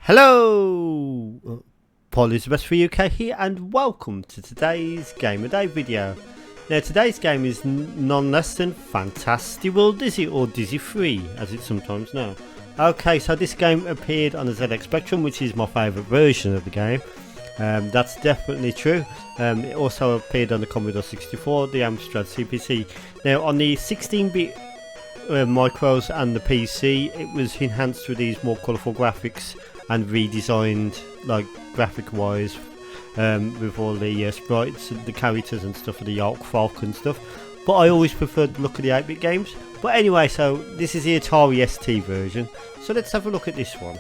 Hello, Paul is the best for UK here, and welcome to today's Game of Day video. Now today's game is none less than Fantastic World Dizzy, or Dizzy 3 as it's sometimes known. Okay, so this game appeared on the ZX Spectrum, which is my favourite version of the game. That's definitely true. It also appeared on the Commodore 64, the Amstrad CPC. Now on the 16-bit micros and the PC, it was enhanced with these more colourful graphics and redesigned, like graphic wise, with all the sprites and the characters and stuff of the York Folk and stuff. But I always preferred the look of the 8-bit games. But anyway, so this is the Atari ST version, so let's have a look at this one.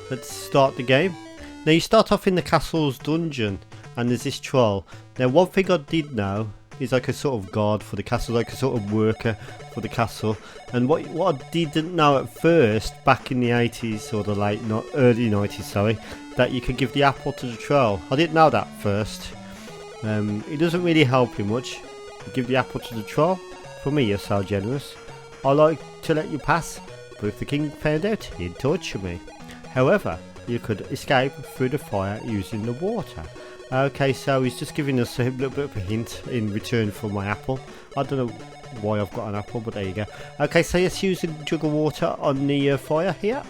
Let's start the game. Now you start off in the castle's dungeon and there's this troll. Now one thing I did know is like a sort of guard for the castle, like a sort of worker for the castle. And what I didn't know at first, back in the 80s or the early 90s, sorry, that you could give the apple to the troll. I didn't know that first. It doesn't really help you much. You give the apple to the troll. For me, you're so generous. I like to let you pass, but if the king found out, he'd torture me. However, you could escape through the fire using the water. Okay, so he's just giving us a little bit of a hint in return for my apple. I don't know why I've got an apple, but there you go. Okay, so let's use a jug of water on the fire here.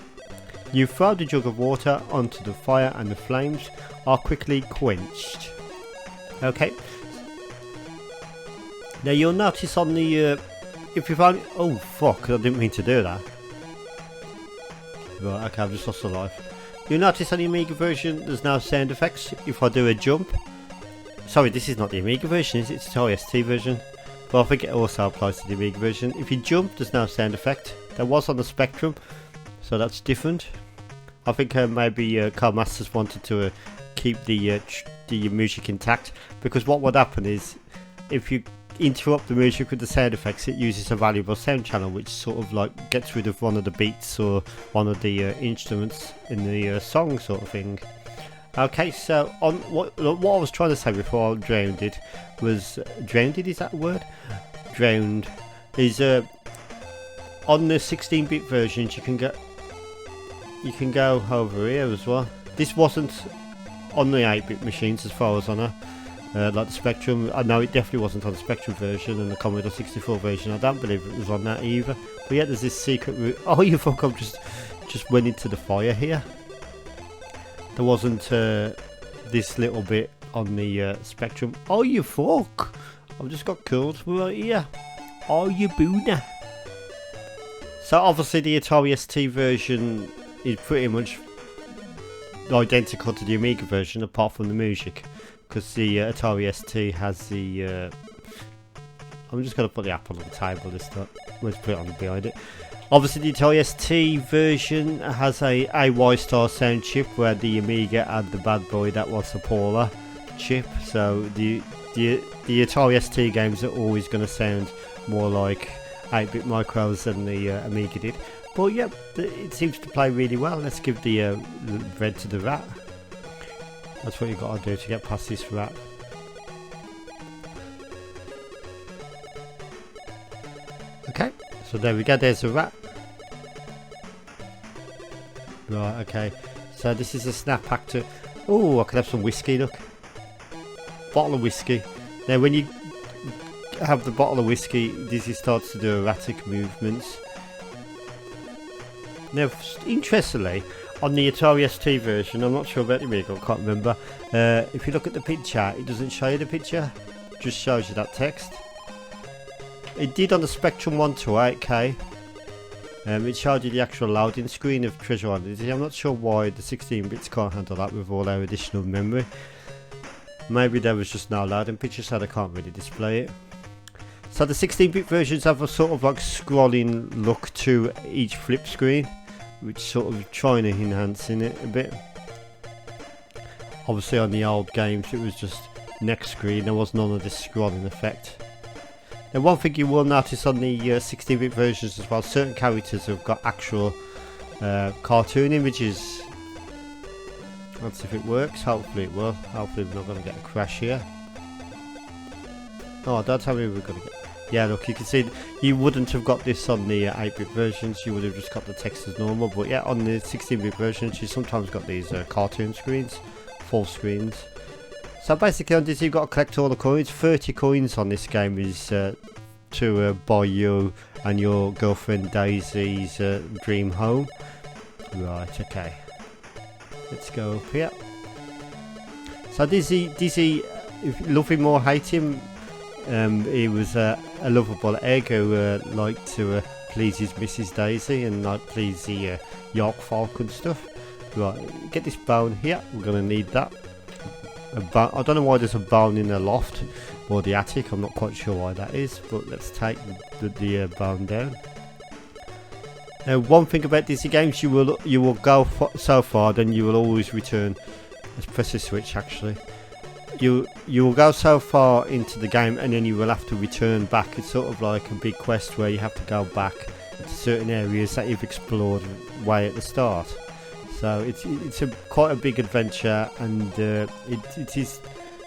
You throw the jug of water onto the fire and the flames are quickly quenched. Okay. Now you'll notice on the, if you find, oh fuck, I didn't mean to do that. Right, okay, I've just lost a life. You'll notice on the Amiga version there's no sound effects if I do a jump. Sorry, this is not the Amiga version, it's the Atari ST version. But I think it also applies to the Amiga version. If you jump, there's no sound effect. There was on the Spectrum, so that's different. I think maybe Carl Masters wanted to keep the music intact, because what would happen is if you interrupt the music with the sound effects, it uses a valuable sound channel which sort of like gets rid of one of the beats or one of the instruments in the song sort of thing. Okay, so on what I was trying to say before I drowned it was, drowned it, is that a word? Drowned is on the 16-bit versions you can go over here as well. This wasn't on the 8-bit machines as far as I know. Like the Spectrum, I know it definitely wasn't on the Spectrum version, and the Commodore 64 version, I don't believe it was on that either. But yeah, there's this secret route. Oh, you fuck, I've just went into the fire here. There wasn't this little bit on the Spectrum. Oh, you fuck! I've just got killed right here. Oh, you boona. So obviously the Atari ST version is pretty much identical to the Amiga version, apart from the music. Because the Atari ST has the I'm just going to put the apple on the table this time. Let's put it on behind it. Obviously the Atari ST version has a AY-star sound chip, where the Amiga had the bad boy that was the Paula chip. So the Atari ST games are always going to sound more like 8-bit micros than the Amiga did. But yeah, it seems to play really well. Let's give the bread to the rat. That's what you've got to do to get past this rat. Okay, so there we go, there's a rat. Right, okay. So this is a snap pack to... Oh, I could have some whiskey, look. Bottle of whiskey. Now when you have the bottle of whiskey, Dizzy starts to do erratic movements. Now, interestingly, on the Atari ST version, I'm not sure about the Amiga, I can't remember. If you look at the picture, it doesn't show you the picture, it just shows you that text. It did on the Spectrum 1 to 8K. It showed you the actual loading screen of Treasure Island. I'm not sure why the 16-bits can't handle that with all our additional memory. Maybe there was just no loading picture, so they can't really display it. So the 16-bit versions have a sort of like scrolling look to each flip screen, which sort of trying to enhance in it a bit. Obviously on the old games it was just next screen, there was none of this scrolling effect. Now one thing you will notice on the 16-bit versions as well, certain characters have got actual cartoon images. Let's see if it works, hopefully it will. Hopefully we're not going to get a crash here. Oh, don't tell me we're going to get... Yeah, look, you can see you wouldn't have got this on the 8-bit versions, you would have just got the text as normal, but yeah, on the 16-bit versions you sometimes got these cartoon screens, full screens. So basically on this you've got to collect all the coins. 30 coins on this game is to buy you and your girlfriend Daisy's dream home. Right, okay. Let's go up here. So Dizzy, if you love him or hate him, he was a lovable egg who liked to please his Mrs. Daisy and like please the York folk and stuff. Right, get this bone here, we're going to need that. I don't know why there's a bone in the loft or the attic, I'm not quite sure why that is, but let's take the bone down. Now one thing about Dizzy games, you will go so far, then you will always return. Let's press the switch actually. You will go so far into the game and then you will have to return back. It's sort of like a big quest where you have to go back to certain areas that you've explored way at the start. So it's quite a big adventure, and it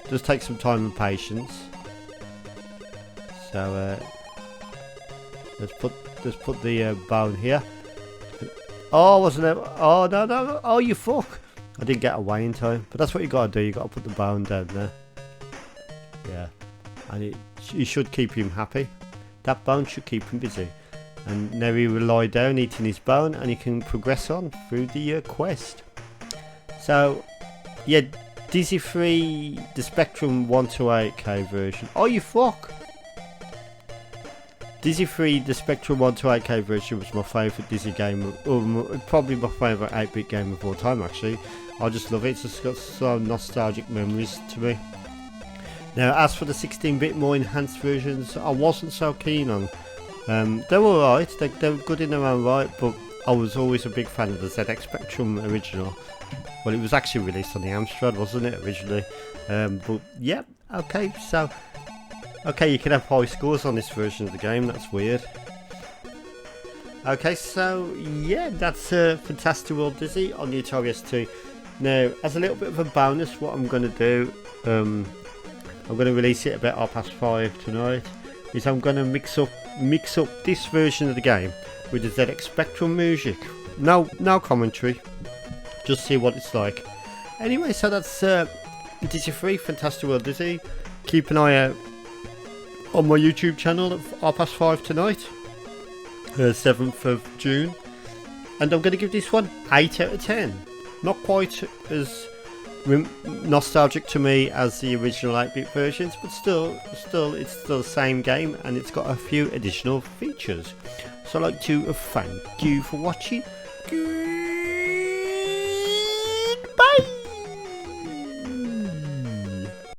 does take some time and patience. So let's put the bone here. Oh, wasn't it? Oh no! Oh, you fuck! I didn't get away in time, but that's what you got to do. You got to put the bone down there. Yeah, and you should keep him happy. That bone should keep him busy. And now he will lie down eating his bone, and he can progress on through the quest. So yeah, Dizzy 3, the Spectrum 1 to 8K version. Oh you fuck! Dizzy 3, the Spectrum 1 to 8K version was my favourite Dizzy game, probably my favourite 8-bit game of all time actually. I just love it, it's just got some nostalgic memories to me. Now as for the 16-bit more enhanced versions, I wasn't so keen on. They were alright, they were good in their own right, but I was always a big fan of the ZX Spectrum original. Well, it was actually released on the Amstrad, wasn't it, originally? But yeah, okay, so... Okay, you can have high scores on this version of the game, that's weird. Okay, so yeah, that's Fantastic World Dizzy on the Atari ST. Now, as a little bit of a bonus, what I'm going to do, I'm going to release it about 5:30 tonight, is I'm going to mix up this version of the game with the ZX Spectrum music. No commentary, just see what it's like. Anyway, so that's Dizzy 3, Fantastic World Dizzy. Keep an eye out on my YouTube channel at 5:30 tonight, 7th of June, and I'm going to give this one 8 out of 10. Not quite as nostalgic to me as the original 8-bit versions, but still it's still the same game, and it's got a few additional features. So I'd like to thank you for watching.